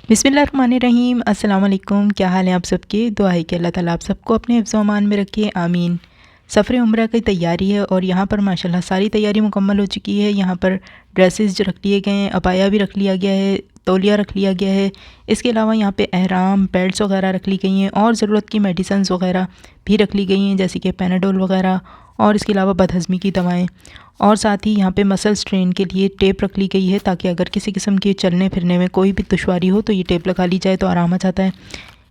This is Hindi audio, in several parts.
बिस्मिल्लाहिर्रहमानिर्रहीम। अस्सलाम वालेकुम। क्या हाल है आप सबके? दुआ है कि अल्लाह ताला आप सबको अपने हिफ्ज़ व अमान में रखे, आमीन। सफ़र उम्रा की तैयारी है और यहाँ पर माशाल्लाह सारी तैयारी मुकम्मल हो चुकी है। यहाँ पर ड्रेसेस जो रख लिए गए हैं, अबाया भी रख लिया गया है, तौलिया रख लिया गया है। इसके अलावा यहाँ पे एहराम, बेल्ट्स वगैरह रख ली गई हैं और ज़रूरत की मेडिसिन्स वगैरह भी रख ली गई हैं, जैसे कि पैनाडोल वगैरह और इसके अलावा बदहज़मी की दवाएँ। और साथ ही यहाँ पे मसल स्ट्रेन के लिए टेप रख ली गई है, ताकि अगर किसी किस्म की चलने फिरने में कोई भी दुश्वारी हो तो ये टेप लगा ली जाए तो आराम आ जाता है।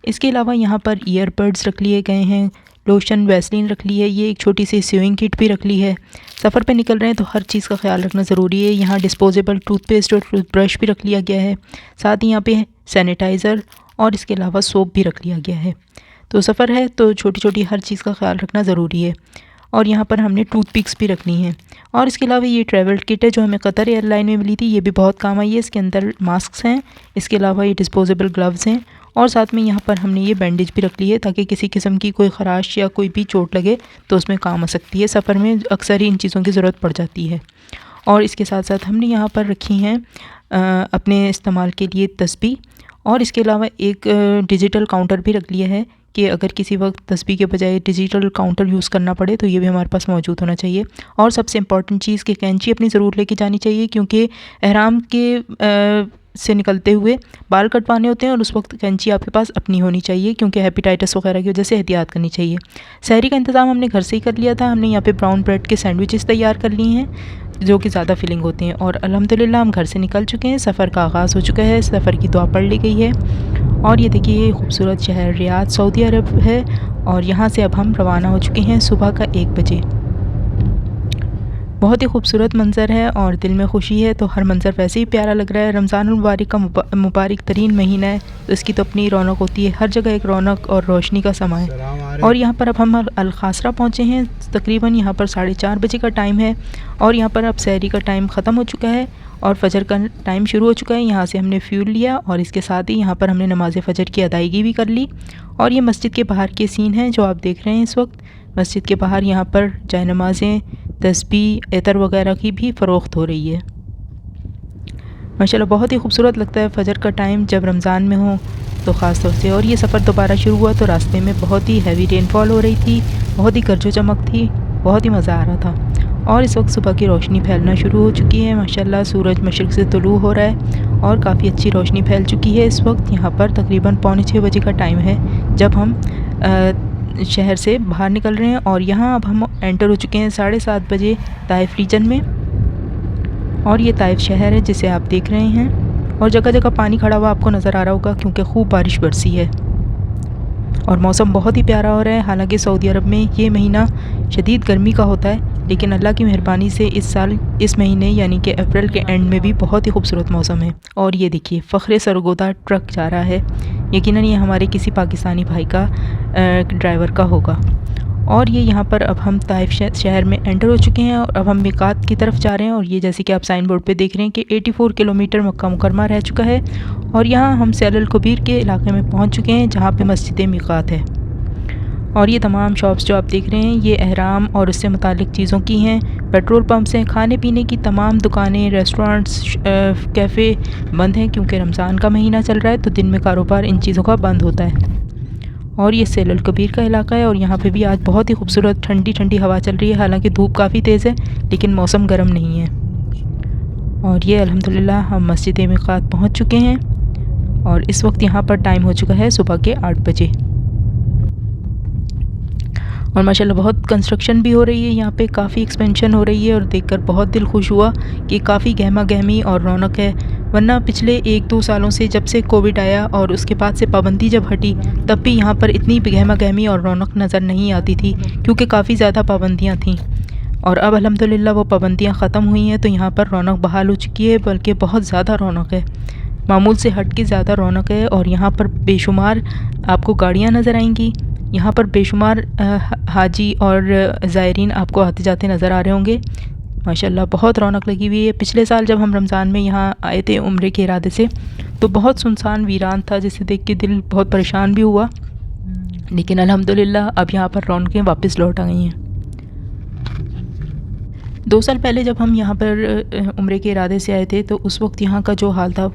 इसके अलावा यहाँ पर ईयरबड्स रख लिए गए हैं, लोशन, वैसलीन रख ली है, ये एक छोटी सी स्विंग किट भी रख ली है। सफ़र पे निकल रहे हैं तो हर चीज़ का ख्याल रखना ज़रूरी है। यहाँ डिस्पोजेबल टूथपेस्ट और टूथब्रश भी रख लिया गया है। साथ ही यहाँ पे सैनिटाइज़र और इसके अलावा सोप भी रख लिया गया है। तो सफ़र है तो छोटी छोटी हर चीज़ का ख्याल रखना ज़रूरी है। और यहाँ पर हमने टूथपिक्स भी रखनी है। और इसके अलावा ये ट्रैवल किट है जो हमें कतर एयरलाइन में मिली थी, ये भी बहुत काम आई है। इसके अंदर मास्क हैं, इसके अलावा ये डिस्पोजेबल ग्लव्स हैं और साथ में यहाँ पर हमने ये बैंडेज भी रख ली है, ताकि किसी किस्म की कोई ख़राश या कोई भी चोट लगे तो उसमें काम आ सकती है। सफ़र में अक्सर ही इन चीज़ों की ज़रूरत पड़ जाती है। और इसके साथ साथ हमने यहाँ पर रखी हैं अपने इस्तेमाल के लिए तस्बीह और इसके अलावा एक डिजिटल काउंटर भी रख लिया है कि अगर किसी वक्त तस्बीह के बजाय डिजिटल काउंटर यूज़ करना पड़े तो ये भी हमारे पास मौजूद होना चाहिए। और सबसे इम्पॉर्टेंट चीज़ कि कैंची अपनी ज़रूर लेके जानी चाहिए, क्योंकि एहराम के से निकलते हुए बाल कटवाने होते हैं और उस वक्त कैंची आपके पास अपनी होनी चाहिए, क्योंकि हेपेटाइटिस वगैरह की वजह से एहतियात करनी चाहिए। सहरी का इंतज़ाम हमने घर से ही कर लिया था। हमने यहाँ पे ब्राउन ब्रेड के सैंडविचेस तैयार कर लिए हैं जो कि ज़्यादा फिलिंग होते हैं। और अल्हम्दुलिल्लाह हम घर से निकल चुके हैं, सफ़र का आगाज़ हो चुका है, सफ़र की दुआ पढ़ ली गई है। और ये देखिए ये खूबसूरत शहर रियाद सऊदी अरब है और यहाँ से अब हम रवाना हो चुके हैं सुबह का 1 बजे। बहुत ही खूबसूरत मंज़र है और दिल में खुशी है, तो हर मंज़र वैसे ही प्यारा लग रहा है। रमज़ानुल मुबारक का मुबारक तरीन महीना है, तो इसकी तो अपनी रौनक होती है, हर जगह एक रौनक और रोशनी का समा है। और यहाँ पर अब हम अल खासरा पहुँचे हैं। तकरीबन यहाँ पर 4:30 बजे का टाइम है और यहाँ पर अब सहरी का टाइम ख़त्म हो चुका है और फ़जर का टाइम शुरू हो चुका है। यहाँ से हमने फ्यूल लिया और इसके साथ ही यहाँ पर हमने नमाज़ फ़जर की अदायगी भी कर ली। और ये मस्जिद के बाहर के सीन हैं जो आप देख रहे हैं इस वक्त। मस्जिद के बाहर यहाँ पर जाए नमाज़ें, तस्बीह, इतर वगैरह की भी फ़रोख्त हो रही है। माशाल्लाह बहुत ही खूबसूरत लगता है फ़जर का टाइम जब रमज़ान में हो तो ख़ास तौर से। और ये सफ़र दोबारा शुरू हुआ तो रास्ते में बहुत ही हैवी रेनफॉल हो रही थी, बहुत ही गरजो चमक थी, बहुत ही मज़ा आ रहा था। और इस वक्त सुबह की रोशनी फैलना शुरू हो चुकी है। माशाल्लाह सूरज मशरिक़ से तुलू हो रहा है और काफ़ी अच्छी रोशनी फैल चुकी है। इस वक्त यहाँ पर तकरीबन 5:45 बजे का टाइम है जब हम शहर से बाहर निकल रहे हैं। और यहाँ अब हम एंटर हो चुके हैं 7:30 बजे ताइफ रीजन में। और ये ताइफ शहर है जिसे आप देख रहे हैं और जगह जगह पानी खड़ा हुआ आपको नज़र आ रहा होगा, क्योंकि खूब बारिश बरसी है और मौसम बहुत ही प्यारा हो रहा है। हालांकि सऊदी अरब में ये महीना शदीद गर्मी का होता है, लेकिन अल्लाह की मेहरबानी से इस साल इस महीने यानी कि अप्रैल के एंड में भी बहुत ही खूबसूरत मौसम है। और ये देखिए फ़ख्रे सरगोदा ट्रक जा रहा है, यकीनन ये हमारे किसी पाकिस्तानी भाई का ड्राइवर का होगा। और ये यहाँ पर अब हम ताइफ शहर में एंटर हो चुके हैं और अब हम मिकात की तरफ जा रहे हैं। और ये जैसे कि आप साइन बोर्ड पे देख रहे हैं कि 84 किलोमीटर मक्का मुकरमा रह चुका है और यहाँ हम सैलुल कबीर के इलाके में पहुँच चुके हैं जहाँ पे मस्जिद मिकात है। और ये तमाम शॉप्स जो आप देख रहे हैं ये एहराम और उससे मुतालिक चीज़ों की हैं। पेट्रोल पंप्स हैं, खाने पीने की तमाम दुकानें, रेस्टोरेंट्स, कैफ़े बंद हैं, क्योंकि रमज़ान का महीना चल रहा है तो दिन में कारोबार इन चीज़ों का बंद होता है। और ये सैलुल कबीर का इलाका है और यहाँ पे भी आज बहुत ही खूबसूरत ठंडी ठंडी हवा चल रही है। हालांकि धूप काफ़ी तेज़ है लेकिन मौसम गर्म नहीं है। और ये अल्हम्दुलिल्लाह हम मस्जिद मिकात पहुँच चुके हैं और इस वक्त यहाँ पर टाइम हो चुका है सुबह के 8 बजे। और माशाल्लाह बहुत कंस्ट्रक्शन भी हो रही है, यहाँ पे काफ़ी एक्सपेंशन हो रही है और देखकर बहुत दिल खुश हुआ कि काफ़ी गहमा गहमी और रौनक है। वरना पिछले 1-2 सालों से जब से कोविड आया और उसके बाद से पाबंदी जब हटी तब भी यहाँ पर इतनी गहमा गहमी और रौनक नज़र नहीं आती थी, क्योंकि काफ़ी ज़्यादा पाबंदियाँ थीं। और अब अल्हम्दुलिल्लाह वो पाबंदियाँ ख़त्म हुई हैं तो यहाँ पर रौनक बहाल हो चुकी है, बल्कि बहुत ज़्यादा रौनक है, मामूल से हट के ज़्यादा रौनक है। और यहाँ पर बेशुमार आपको गाड़ियाँ नज़र आएंगी, यहाँ पर बेशुमार हाजी और ज़ायरीन आपको आते जाते नज़र आ रहे होंगे। माशाल्लाह बहुत रौनक लगी हुई है। पिछले साल जब हम रमज़ान में यहाँ आए थे उम्रे के इरादे से तो बहुत सुनसान वीरान था, जिसे देख के दिल बहुत परेशान भी हुआ, लेकिन अल्हम्दुलिल्लाह अब यहाँ पर रौनकें वापस लौट आ गई हैं। 2 साल पहले जब हम यहाँ पर उम्रे के इरादे से आए थे तो उस वक्त यहाँ का जो हाल था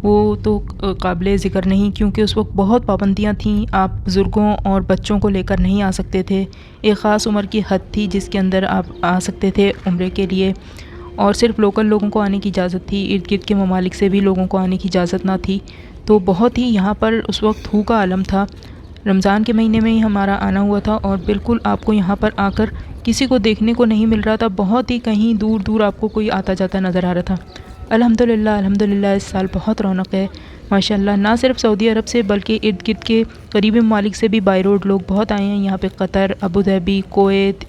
वो तो काबिल ज़िक्र नहीं, क्योंकि उस वक्त बहुत पाबंदियाँ थीं। आप बुज़ुर्गों और बच्चों को लेकर नहीं आ सकते थे। एक ख़ास उम्र की हद थी जिसके अंदर आप आ सकते थे उम्रे के लिए, और सिर्फ़ लोकल लोगों को आने की इजाज़त थी। इर्द गिर्द के ममालिक से भी लोगों को आने की इजाज़त ना थी। तो बहुत ही यहाँ पर उस वक्त हू का आलम था। रमज़ान के महीने में ही हमारा आना हुआ था और बिल्कुल आपको यहाँ पर आकर किसी को देखने को नहीं मिल रहा था। बहुत ही कहीं दूर दूर आपको कोई आता जाता नज़र आ रहा था। अल्हम्दुलिल्लाह अल्हम्दुलिल्लाह इस साल बहुत रौनक है माशाल्लाह। ना सिर्फ सऊदी अरब से बल्कि इर्द गिर्द के करीबी ममालिक से भी बाई रोड लोग बहुत आए हैं। यहाँ पे कतर, अबू धाबी, कुवैत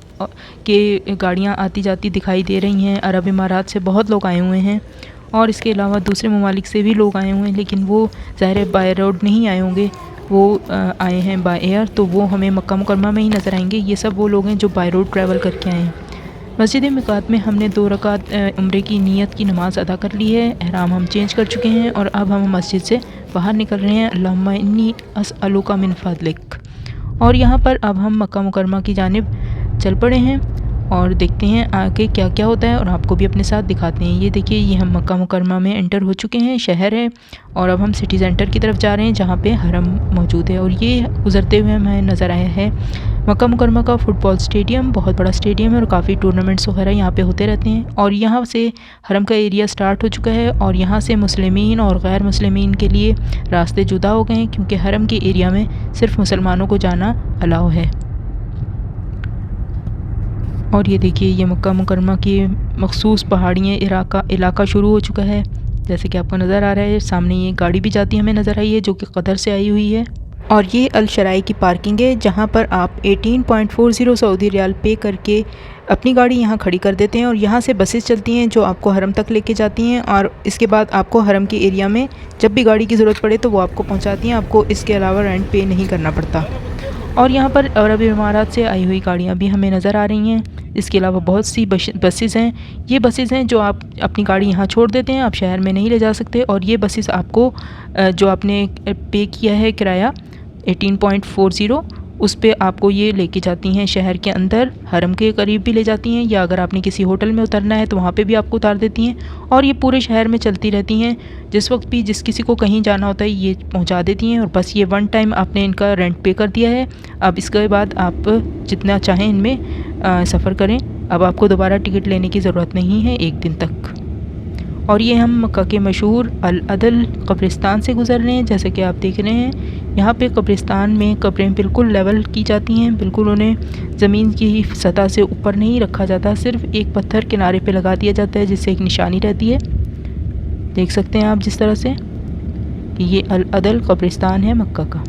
के गाड़ियाँ आती जाती दिखाई दे रही हैं। अरब इमारात से बहुत लोग आए हुए हैं और इसके अलावा दूसरे ममालिक से भी लोग आए हुए हैं, लेकिन वो ज़ाहिर बाय रोड नहीं आए होंगे, वो आए हैं बाय एयर, तो वो हमें मक्का मुकरमा में ही नज़र आएंगे। ये सब वो लोग हैं जो बाय रोड ट्रैवल करके आए हैं। मस्जिद मिकात में हमने 2 रकात उम्रे की नीयत की नमाज़ अदा कर ली है। एहराम हम चेंज कर चुके हैं और अब हम मस्जिद से बाहर निकल रहे हैं। अल्लाहुम्मा इन्नी अस्अलुका मिन फ़ज़लिक। और यहाँ पर अब हम मक्का मुकरमा की जानिब चल पड़े हैं और देखते हैं आगे क्या क्या होता है और आपको भी अपने साथ दिखाते हैं। ये देखिए, ये हम मक्का मुकरमा में एंटर हो चुके हैं, शहर है, और अब हम सिटी सेंटर की तरफ जा रहे हैं जहाँ पे हरम मौजूद है। और ये गुज़रते हुए हमें नज़र आया है मक्का मुकरमा का फुटबॉल स्टेडियम। बहुत बड़ा स्टेडियम है और काफ़ी टूर्नामेंट्स वगैरह यहाँ पे होते रहते हैं। और यहाँ से हरम का एरिया स्टार्ट हो चुका है और यहाँ से मुस्लिमीन और गैर मुस्लिमीन के लिए रास्ते जुदा हो गए हैं, क्योंकि हरम के एरिया में सिर्फ मुसलमानों को जाना अलाउ है। और ये देखिए, ये मक्का मुकरमा की मखसूस पहाड़ियाँ इलाका शुरू हो चुका है, जैसे कि आपको नज़र आ रहा है। सामने ये गाड़ी भी जाती हमें नज़र आई है जो कि कतर से आई हुई है। और ये अल शराई की पार्किंग है जहाँ पर आप 18.40 सऊदी रियाल पे करके अपनी गाड़ी यहाँ खड़ी कर देते हैं और यहाँ से बसेस चलती हैं जो आपको हरम तक लेके जाती हैं। और इसके बाद आपको हरम के एरिया में जब भी गाड़ी की ज़रूरत पड़े तो वो आपको पहुँचाती हैं। आपको इसके अलावा रेंट पे नहीं करना पड़ता। और यहाँ पर अरब इमारात से आई हुई गाड़ियाँ भी हमें नज़र आ रही हैं। इसके अलावा बहुत सी बसेस हैं। ये बसेस हैं जो आप अपनी गाड़ी यहाँ छोड़ देते हैं, आप शहर में नहीं ले जा सकते। और ये बसेस आपको जो आपने पे किया है किराया 18.40, उस पे आपको ये लेके जाती हैं शहर के अंदर, हरम के करीब भी ले जाती हैं, या अगर आपने किसी होटल में उतरना है तो वहाँ पे भी आपको उतार देती हैं। और ये पूरे शहर में चलती रहती हैं। जिस वक्त भी जिस किसी को कहीं जाना होता है ये पहुँचा देती हैं। और बस ये 1 टाइम आपने इनका रेंट पे कर दिया है। अब इसके बाद आप जितना चाहें इनमें सफ़र करें। अब आपको दोबारा टिकट लेने की ज़रूरत नहीं है 1 दिन तक। और ये हम मक्का के मशहूर अल अदल कब्रिस्तान से गुज़र रहे हैं। जैसे कि आप देख रहे हैं, यहाँ पे कब्रिस्तान में कब्रें बिल्कुल लेवल की जाती हैं, बिल्कुल उन्हें ज़मीन की सतह से ऊपर नहीं रखा जाता, सिर्फ एक पत्थर किनारे पे लगा दिया जाता है जिससे एक निशानी रहती है। देख सकते हैं आप जिस तरह से कि ये अल अदल कब्रिस्तान है मक्का का।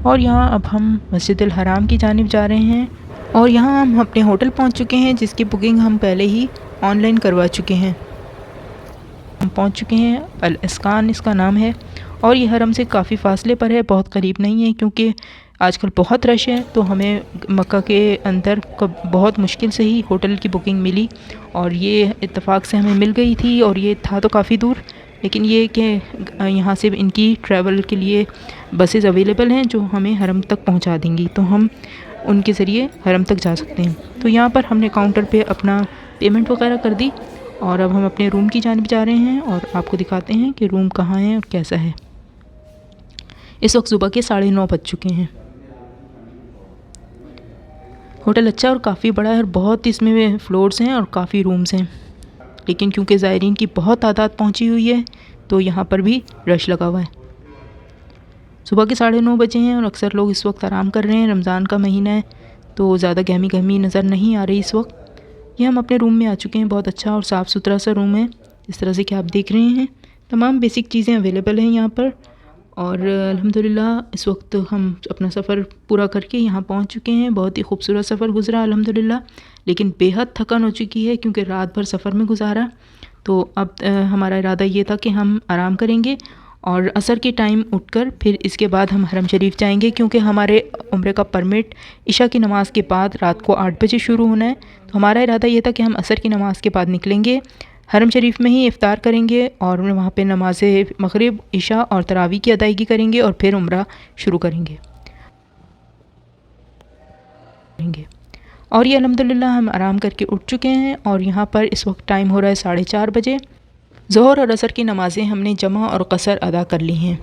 और यहाँ अब हम मस्जिद अल हराम की जानिब जा रहे हैं और यहाँ हम अपने होटल पहुँच चुके हैं जिसकी बुकिंग हम पहले ही ऑनलाइन करवा चुके हैं। हम पहुंच चुके हैं, अल इस्कान इसका नाम है। और ये हरम से काफ़ी फ़ासले पर है, बहुत करीब नहीं है, क्योंकि आजकल बहुत रश है। तो हमें मक्का के अंदर बहुत मुश्किल से ही होटल की बुकिंग मिली और ये इत्तेफाक से हमें मिल गई थी। और ये था तो काफ़ी दूर, लेकिन ये कि यहाँ से इनकी ट्रैवल के लिए बसेस अवेलेबल हैं जो हमें हरम तक पहुँचा देंगी, तो हम उनके ज़रिए हरम तक जा सकते हैं। तो यहाँ पर हमने काउंटर पे अपना पेमेंट वगैरह कर दी और अब हम अपने रूम की जानिब जा रहे हैं और आपको दिखाते हैं कि रूम कहाँ है और कैसा है। इस वक्त सुबह के 9:30 बज चुके हैं। होटल अच्छा और काफ़ी बड़ा है और बहुत इसमें फ्लोर्स हैं और काफ़ी रूम्स हैं, लेकिन क्योंकि ज़ायरीन की बहुत तादाद पहुंची हुई है तो यहाँ पर भी रश लगा हुआ है। सुबह के 9:30 बजे हैं और अक्सर लोग इस वक्त आराम कर रहे हैं। रमज़ान का महीना है तो ज़्यादा गहमी नज़र नहीं आ रही इस वक्त। ये हम अपने रूम में आ चुके हैं। बहुत अच्छा और साफ़ सुथरा सा रूम है, इस तरह से कि आप देख रहे हैं तमाम बेसिक चीज़ें अवेलेबल हैं यहाँ पर। और अल्हम्दुलिल्लाह इस वक्त हम अपना सफ़र पूरा करके यहाँ पहुँच चुके हैं। बहुत ही खूबसूरत सफ़र गुज़रा अल्हम्दुलिल्लाह, लेकिन बेहद थकान हो चुकी है क्योंकि रात भर सफ़र में गुजारा। तो अब हमारा इरादा ये था कि हम आराम करेंगे और असर के टाइम उठकर फिर इसके बाद हम हरम शरीफ जाएंगे, क्योंकि हमारे उम्रे का परमिट इशा की नमाज़ के बाद रात को 8 बजे शुरू होना है। तो हमारा इरादा ये था कि हम असर की नमाज़ के बाद निकलेंगे, हरम शरीफ में ही इफ़्तार करेंगे और वहाँ पे नमाज मगरिब, इशा और तरावी की अदायगी करेंगे और फिर उम्रा शुरू करेंगे। और ये अल्हम्दुलिल्लाह हम आराम करके उठ चुके हैं और यहाँ पर इस वक्त टाइम हो रहा है 4:30 बजे। ज़ोहर और असर की नमाज़ें हमने जमा और कसर अदा कर ली हैं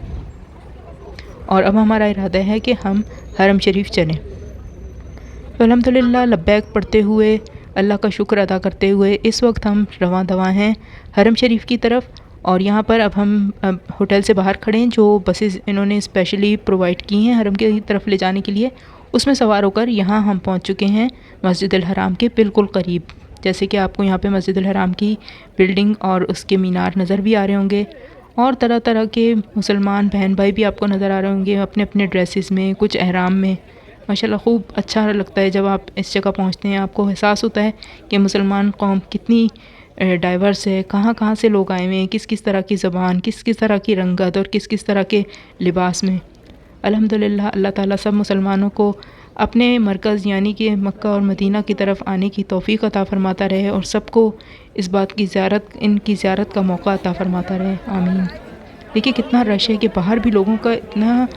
और अब हमारा इरादा है कि हम हरम शरीफ चलें। तो अल्हम्दुलिल्लाह लब्बैक पढ़ते हुए, अल्लाह का शुक्र अदा करते हुए इस वक्त हम रवां दवां हैं हरम शरीफ की तरफ। और यहाँ पर अब हम होटल से बाहर खड़े हैं, जो बसेस इन्होंने स्पेशली प्रोवाइड की हैं हरम की तरफ ले जाने के लिए, उसमें सवार होकर यहाँ हम पहुँच चुके हैं मस्जिद हराम के बिल्कुल करीब। जैसे कि आपको यहाँ पे मस्जिद हराम की बिल्डिंग और उसके मीनार नज़र भी आ रहे होंगे और तरह तरह के मुसलमान बहन भाई भी आपको नज़र आ रहे होंगे अपने अपने ड्रेसेस में, कुछ एहराम में। माशाल्लाह खूब अच्छा लगता है जब आप इस जगह पहुँचते हैं, आपको एहसास होता है कि मुसलमान कौम कितनी डाइवर्स है, कहाँ कहाँ से लोग आए हुए हैं, किस किस तरह की ज़बान, किस किस तरह की रंगत और किस किस तरह के लिबास में। अल्हम्दुलिल्लाह अल्लाह ताला सब मुसलमानों को अपने मरकज़ यानी कि मक्का और मदीना की तरफ आने की तौफ़ीक़ अता फ़रमाता रहे और सबको इस बात की इनकी ज़ियारत का मौका अता फ़रमाता रहे, आमीन। देखिए कितना रश है कि बाहर भी लोगों का इतना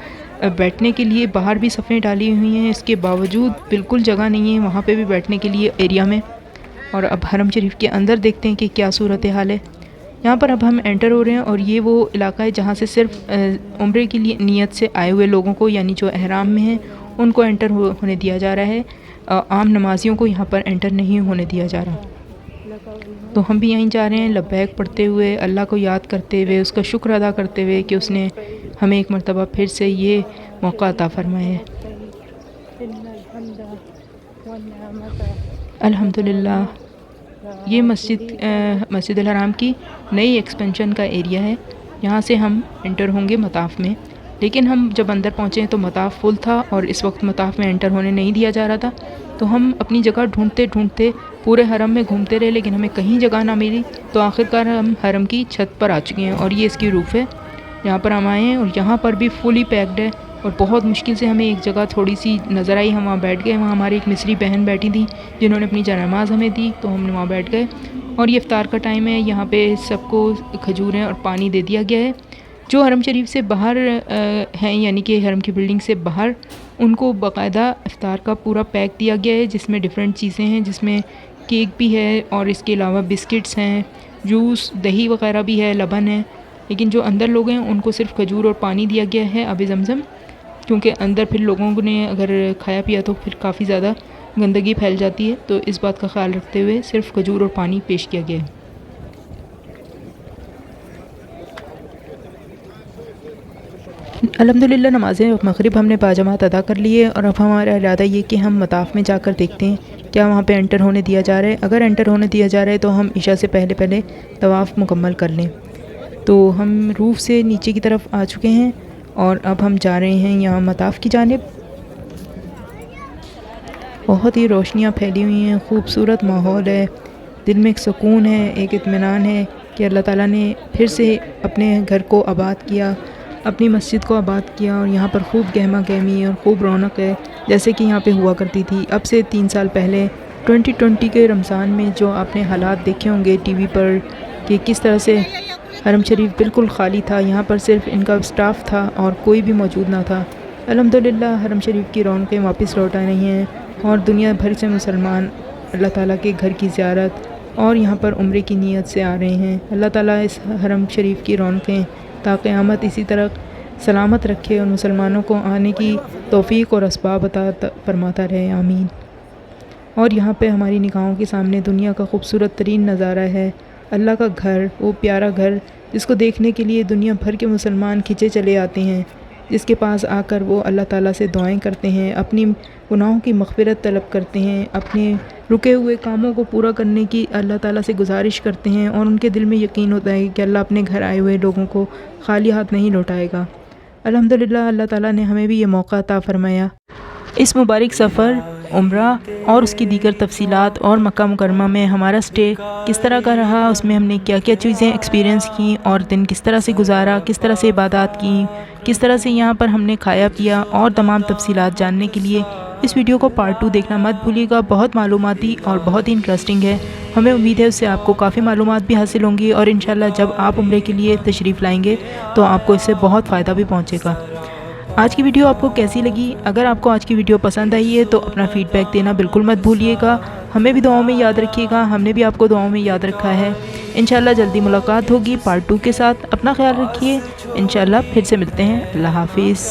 बैठने के लिए बाहर भी सफ़ें डाली हुई हैं, इसके बावजूद बिल्कुल जगह नहीं है वहाँ पे भी बैठने के लिए एरिया में। और अब हरम शरीफ के अंदर देखते हैं कि क्या सूरत हाल है। यहाँ पर अब हम एंटर हो रहे हैं और ये वो इलाका है जहाँ से सिर्फ उम्रे की लिए नियत से आए हुए लोगों को यानी जो एहराम में हैं उनको एंटर होने दिया जा रहा है। आम नमाजियों को यहाँ पर एंटर नहीं होने दिया जा रहा। तो हम भी यहीं जा रहे हैं लब्बैक पढ़ते हुए, अल्लाह को याद करते हुए, उसका शुक्र अदा करते हुए कि उसने हमें एक मरतबा फिर से ये मौका अता फ़रमाया है। अल्हम्दुलिल्लाह ये मस्जिद हराम की नई एक्सपेंशन का एरिया है। यहाँ से हम एंटर होंगे मताफ़ में, लेकिन हम जब अंदर पहुँचे तो मताफ़ फुल था और इस वक्त मताफ़ में एंटर होने नहीं दिया जा रहा था। तो हम अपनी जगह ढूंढते ढूंढते पूरे हरम में घूमते रहे, लेकिन हमें कहीं जगह ना मिली। तो आखिरकार हम हरम की छत पर आ चुके हैं और ये इसकी रूफ़ है। यहाँ पर हम आए हैं और यहाँ पर भी फुली पैक्ड है और बहुत मुश्किल से हमें एक जगह थोड़ी सी नज़र आई, हम वहाँ बैठ गए। वहाँ हमारी एक मिस्री बहन बैठी थी जिन्होंने अपनी नमाज़ हमें दी, तो हम वहाँ बैठ गए। और ये इफ्तार का टाइम है, यहाँ पे सबको खजूरें और पानी दे दिया गया है। जो हरम शरीफ से बाहर हैं यानी कि हरम की बिल्डिंग से बाहर, उनको बाकायदा इफ्तार का पूरा पैक दिया गया है जिसमें डिफरेंट चीज़ें हैं, जिसमें केक भी है और इसके अलावा बिस्किट्स हैं, जूस, दही वगैरह भी है, लबन है। लेकिन जो अंदर लोग हैं उनको सिर्फ खजूर और पानी दिया गया है आबे ज़मज़म, क्योंकि अंदर फिर लोगों ने अगर खाया पिया तो फिर काफ़ी ज़्यादा गंदगी फैल जाती है। तो इस बात का ख्याल रखते हुए सिर्फ खजूर और पानी पेश किया गया है। अल्हम्दुलिल्लाह नमाज़ें मग़रिब हमने बाजमात अदा कर ली है और अब हमारा इरादा ये कि हम मताफ़ में जाकर देखते हैं क्या वहाँ पे एंटर होने दिया जा रहा है। अगर एंटर होने दिया जा रहा है तो हम इशा से पहले पहले तवाफ़ मुकम्मल कर लें। तो हम रूफ़ से नीचे की तरफ आ चुके हैं और अब हम जा रहे हैं यहाँ मताफ़ की जानिब। बहुत ही रोशनियाँ फैली हुई हैं, खूबसूरत माहौल है, दिल में एक सुकून है, एक इत्मीनान है कि अल्लाह ताला ने फिर से अपने घर को आबाद किया, अपनी मस्जिद को आबाद किया और यहाँ पर खूब गहमा गहमी और खूब रौनक है जैसे कि यहाँ पे हुआ करती थी अब से 3 साल पहले 2020 के रमज़ान में। जो आपने हालात देखे होंगे टीवी पर कि किस तरह से हरम शरीफ बिल्कुल ख़ाली था, यहाँ पर सिर्फ इनका स्टाफ था और कोई भी मौजूद ना था। अल्हम्दुलिल्लाह हरम शरीफ की रौनकें वापस लौट आ रही हैं और दुनिया भर से मुसलमान अल्लाह ताला के घर की ज़ियारत और यहाँ पर उम्रे की नीयत से आ रहे हैं। अल्लाह ताला इस हरम शरीफ की रौनकें ता क़यामत इसी तरह सलामत रखे और मुसलमानों को आने की तौफ़ीक़ और असबाब अता फ़रमाता रहे, आमीन। और यहाँ पे हमारी निगाहों के सामने दुनिया का खूबसूरत तरीन नज़ारा है, अल्लाह का घर, वो प्यारा घर जिसको देखने के लिए दुनिया भर के मुसलमान खिंचे चले आते हैं, जिसके पास आकर वो अल्लाह ताला से दुआएं करते हैं, अपनी गुनाहों की मग़फ़िरत तलब करते हैं, अपने रुके हुए कामों को पूरा करने की अल्लाह ताला से गुजारिश करते हैं और उनके दिल में यकीन होता है कि अल्लाह अपने घर आए हुए लोगों को खाली हाथ नहीं लौटाएगा। अल्हम्दुलिल्लाह अल्लाह ताला ने हमें भी ये मौका अता फ़रमाया। इस मुबारक सफ़र, उम्रा और उसकी दीगर तफसीलात और मक्का मुकरमा में हमारा स्टे किस तरह का रहा, उसमें हमने क्या क्या चीज़ें एक्सपीरियंस की और दिन किस तरह से गुजारा, किस तरह से इबादत की, किस तरह से यहाँ पर हमने खाया पिया और तमाम तफसीलात जानने के लिए इस वीडियो को पार्ट 2 देखना मत भूलिएगा। बहुत मालूमाती और बहुत ही इंटरेस्टिंग है। हमें उम्मीद है उससे आपको काफ़ी मालूमात भी हासिल होंगी और इंशाल्लाह जब आप उम्रे के लिए तशरीफ़ लाएंगे तो आपको इससे बहुत फ़ायदा भी पहुँचेगा। आज की वीडियो आपको कैसी लगी? अगर आपको आज की वीडियो पसंद आई है तो अपना फ़ीडबैक देना बिल्कुल मत भूलिएगा हमें भी दुआओं में याद रखिएगा, हमने भी आपको दुआओं में याद रखा है। इंशाल्लाह जल्दी मुलाकात होगी पार्ट 2 के साथ। अपना ख्याल रखिए, इंशाल्लाह फिर से मिलते हैं। अल्लाह हाफिज़।